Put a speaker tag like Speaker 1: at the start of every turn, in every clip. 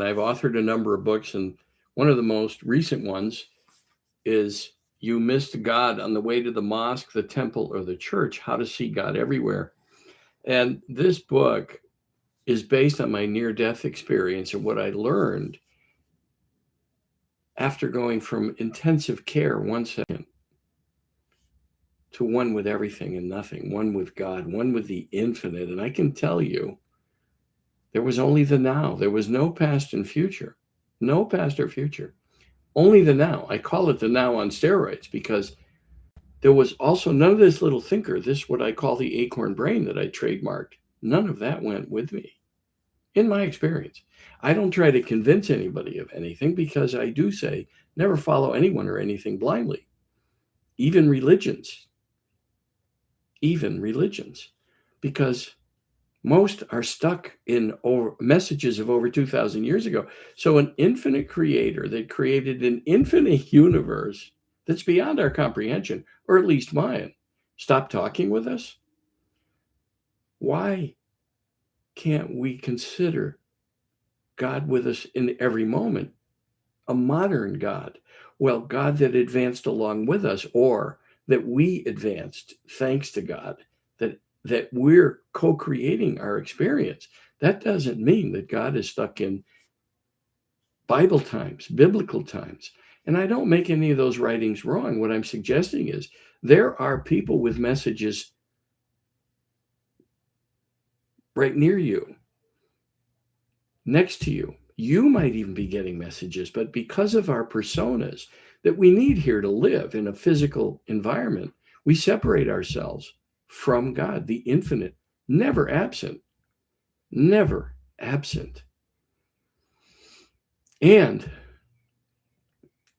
Speaker 1: I've authored a number of books, and one of the most recent ones is You Missed God on the Way to the Mosque, the Temple, or the Church: How to See God Everywhere. And this book is based on my near death experience and what I learned after going from intensive care 1 second to one with everything and nothing, one with God, one with the infinite. And I can tell you, there was only the now. There was no past and future, no past or future, only the now. I call it the now on steroids because there was also none of this little thinker, this what I call the acorn brain that I trademarked. None of that went with me in my experience. I don't try to convince anybody of anything because I do say never follow anyone or anything blindly, even religions, because most are stuck in messages of over 2,000 years ago. So an infinite creator that created an infinite universe that's beyond our comprehension, or at least mine, stop talking with us? Why can't we consider God with us in every moment? A modern God. Well, God that advanced along with us, or that we advanced thanks to God, that we're co-creating our experience. That doesn't mean that God is stuck in Bible times, biblical times. And I don't make any of those writings wrong. What I'm suggesting is there are people with messages right near you, next to you. You might even be getting messages, but because of our personas that we need here to live in a physical environment, we separate ourselves from God, the infinite, never absent, never absent. And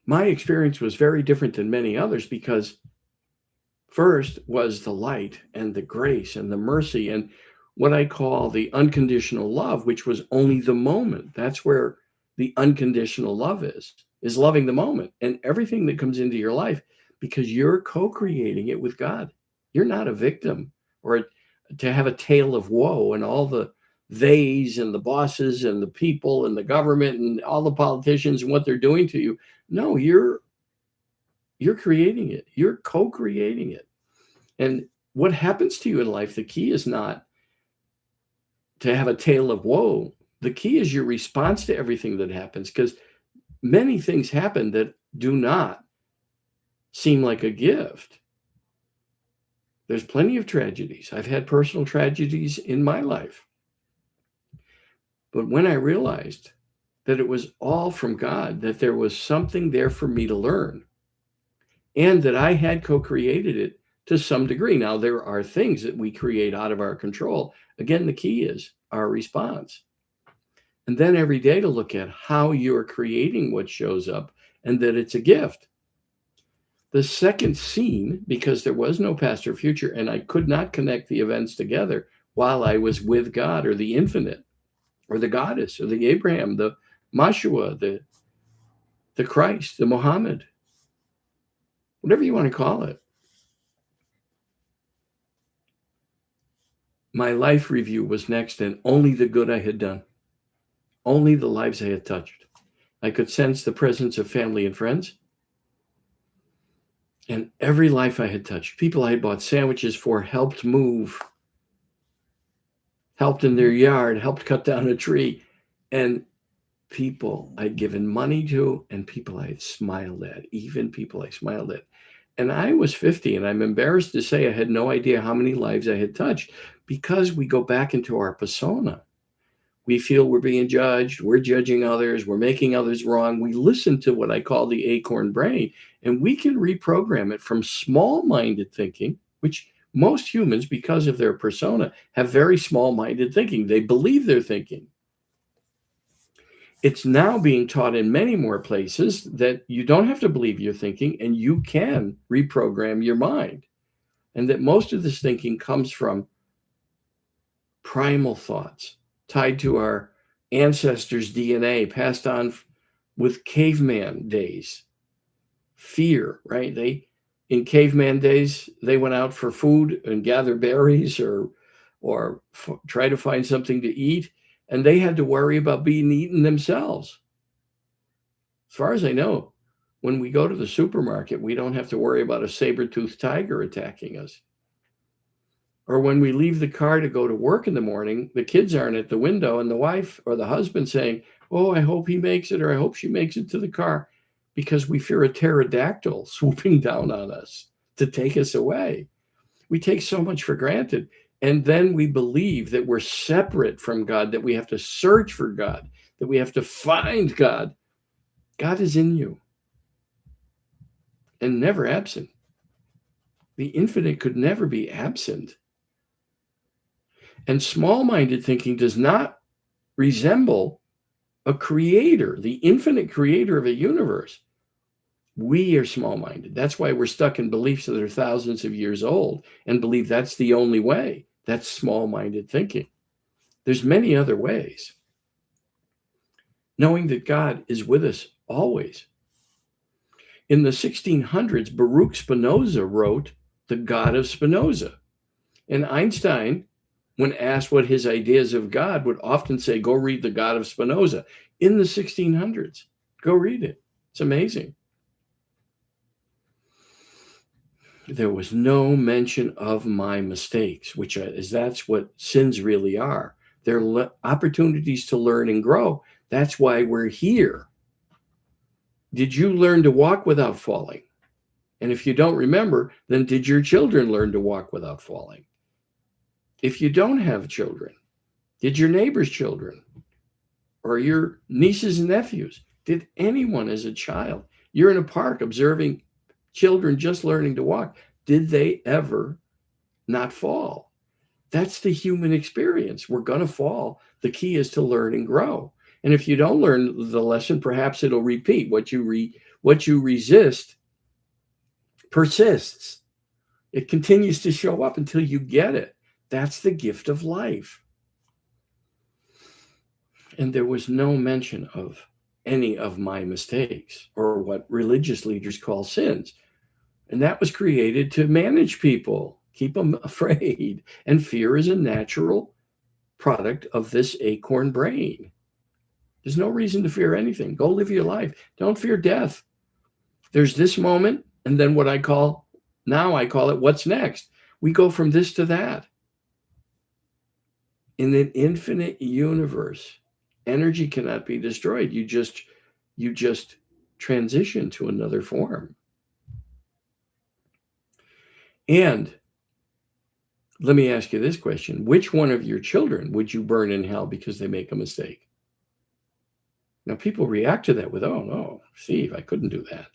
Speaker 1: my experience was very different than many others because first was the light and the grace and the mercy and what I call the unconditional love, which was only the moment. That's where the unconditional love is loving the moment and everything that comes into your life because you're co-creating it with God. You're not a victim or to have a tale of woe and all the theys and the bosses and the people and the government and all the politicians and what they're doing to you. No, you're creating it. You're co-creating it. And what happens to you in life, the key is not to have a tale of woe. The key is your response to everything that happens, because many things happen that do not seem like a gift. There's plenty of tragedies. I've had personal tragedies in my life. But when I realized that it was all from God, that there was something there for me to learn, and that I had co-created it to some degree. Now, there are things that we create out of our control. Again, the key is our response. And then every day to look at how you're creating what shows up and that it's a gift. The second scene, because there was no past or future, and I could not connect the events together while I was with God or the infinite or the goddess or the Abraham, the Mashua, the Christ, the Muhammad, whatever you want to call it. My life review was next, and only the good I had done, only the lives I had touched. I could sense the presence of family and friends. And every life I had touched, people I had bought sandwiches for, helped move, helped in their yard, helped cut down a tree, and people I'd given money to, and people I had smiled at, even people I smiled at. And I was 50, and I'm embarrassed to say I had no idea how many lives I had touched, because we go back into our persona. We feel we're being judged, we're judging others, we're making others wrong. We listen to what I call the acorn brain, and we can reprogram it from small-minded thinking, which most humans, because of their persona, have very small-minded thinking. They believe they're thinking. It's now being taught in many more places that you don't have to believe you're thinking, and you can reprogram your mind. And that most of this thinking comes from primal thoughts tied to our ancestors' DNA, passed on with caveman days. Fear, right? In caveman days, they went out for food and gather berries or try to find something to eat. and they had to worry about being eaten themselves. As far as I know, when we go to the supermarket, we don't have to worry about a saber-toothed tiger attacking us. Or when we leave the car to go to work in the morning, the kids aren't at the window and the wife or the husband saying, "Oh, I hope he makes it," or "I hope she makes it to the car," because we fear a pterodactyl swooping down on us to take us away. We take so much for granted. And then we believe that we're separate from God, that we have to search for God, that we have to find God. God is in you and never absent. The infinite could never be absent. And small-minded thinking does not resemble a creator, the infinite creator of a universe. We are small-minded. That's why we're stuck in beliefs that are thousands of years old and believe that's the only way. That's small-minded thinking. There's many other ways. Knowing that God is with us always. In the 1600s, Baruch Spinoza wrote The God of Spinoza. And Einstein, when asked what his ideas of God, would often say, go read The God of Spinoza in the 1600s. Go read it. It's amazing. There was no mention of my mistakes, which is that's what sins really are. They're opportunities to learn and grow. That's why we're here. Did you learn to walk without falling? And if you don't remember, then did your children learn to walk without falling? If you don't have children, did your neighbor's children or your nieces and nephews, did anyone as a child, you're in a park observing children just learning to walk, did they ever not fall? That's the human experience. We're going to fall. The key is to learn and grow. And if you don't learn the lesson, perhaps it'll repeat. What you resist persists. It continues to show up until you get it. That's the gift of life. And there was no mention of any of my mistakes or what religious leaders call sins. And that was created to manage people, keep them afraid. And fear is a natural product of this acorn brain. There's no reason to fear anything. Go live your life. Don't fear death. There's this moment, and then what I call it what's next. We go from this to that. In an infinite universe, energy cannot be destroyed. You just transition to another form. And let me ask you this question. Which one of your children would you burn in hell because they make a mistake? Now, people react to that with, oh, no, Steve, I couldn't do that.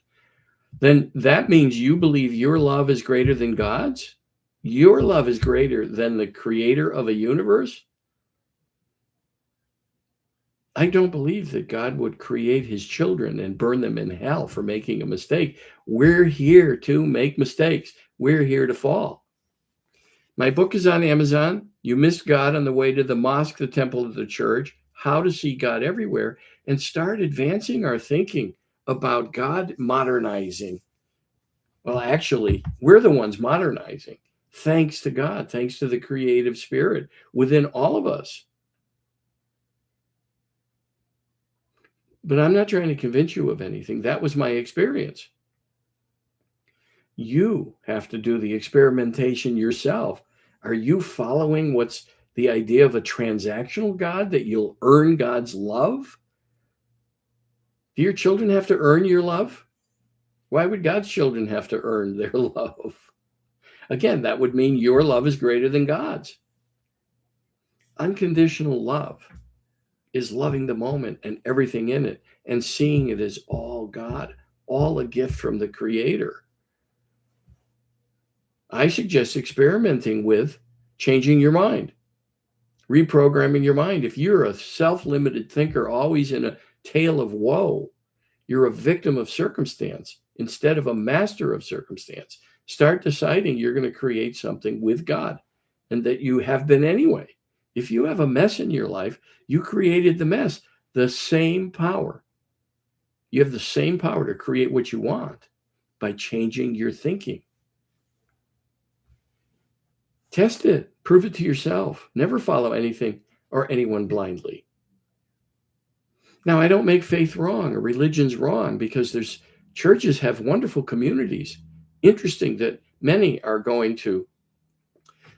Speaker 1: Then that means you believe your love is greater than God's? Your love is greater than the creator of a universe? I don't believe that God would create his children and burn them in hell for making a mistake. We're here to make mistakes. We're here to fall. My book is on Amazon. You missed God on the way to the mosque, the temple, the church, how to see God everywhere, and start advancing our thinking about God modernizing. Well, actually, we're the ones modernizing. Thanks to God, thanks to the creative spirit within all of us. But I'm not trying to convince you of anything. That was my experience. You have to do the experimentation yourself. Are you following what's the idea of a transactional God, that you'll earn God's love? Do your children have to earn your love? Why would God's children have to earn their love? Again, that would mean your love is greater than God's. Unconditional love is loving the moment and everything in it and seeing it as all God, all a gift from the Creator. I suggest experimenting with changing your mind, reprogramming your mind. If you're a self-limited thinker, always in a tale of woe, you're a victim of circumstance instead of a master of circumstance. Start deciding you're going to create something with God, and that you have been anyway. If you have a mess in your life, you created the mess. The same power. You have the same power to create what you want by changing your thinking. Test it. Prove it to yourself. Never follow anything or anyone blindly. Now, I don't make faith wrong or religions wrong, because there's churches have wonderful communities. Interesting that many are going to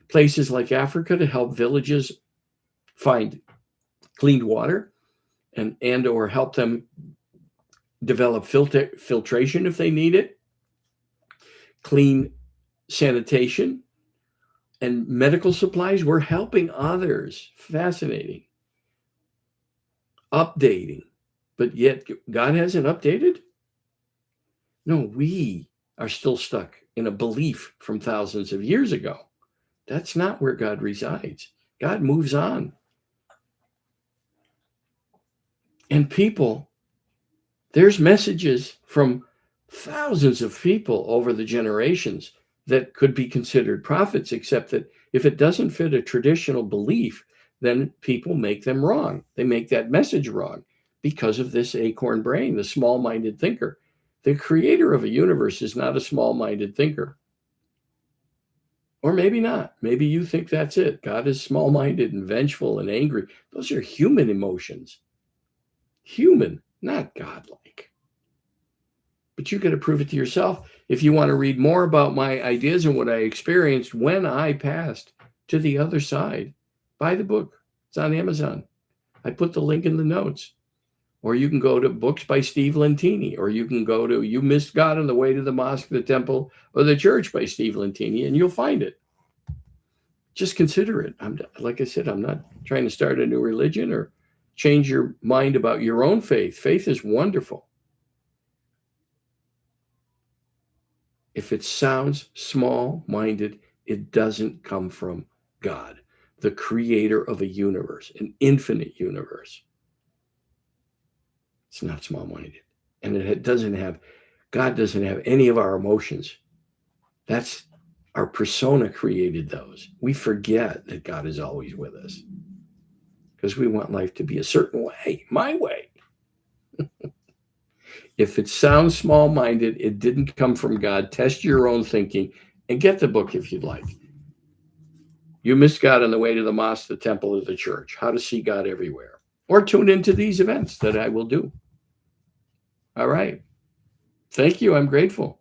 Speaker 1: places like Africa to help villages find clean water and or help them develop filtration if they need it, clean sanitation, and medical supplies. We're helping others. Fascinating. Updating. But yet God hasn't updated? No, we are still stuck in a belief from thousands of years ago. That's not where God resides. God moves on. And people, there's messages from thousands of people over the generations that could be considered prophets, except that if it doesn't fit a traditional belief, then people make them wrong. They make that message wrong because of this acorn brain, the small-minded thinker. The creator of a universe is not a small-minded thinker. Or maybe not. Maybe you think that's it. God is small-minded and vengeful and angry. Those are human emotions. Human, not godlike. But you got to prove it to yourself. If you want to read more about my ideas and what I experienced when I passed to the other side, buy the book. It's on Amazon. I put the link in the notes. Or you can go to Books by Steve Lentini, or you can go to You Missed God on the Way to the Mosque, the Temple, or the Church by Steve Lentini, and you'll find it. Just consider it. Like I said, I'm not trying to start a new religion or change your mind about your own faith. Faith is wonderful. If it sounds small-minded, it doesn't come from God, the creator of a universe, an infinite universe. It's not small-minded. And God doesn't have any of our emotions. That's our persona created those. We forget that God is always with us because we want life to be a certain way, my way. If it sounds small-minded, it didn't come from God. Test your own thinking and get the book if you'd like. You Missed God on the Way to the Mosque, the Temple, or the Church. How to See God Everywhere. Or tune into these events that I will do. All right. Thank you. I'm grateful.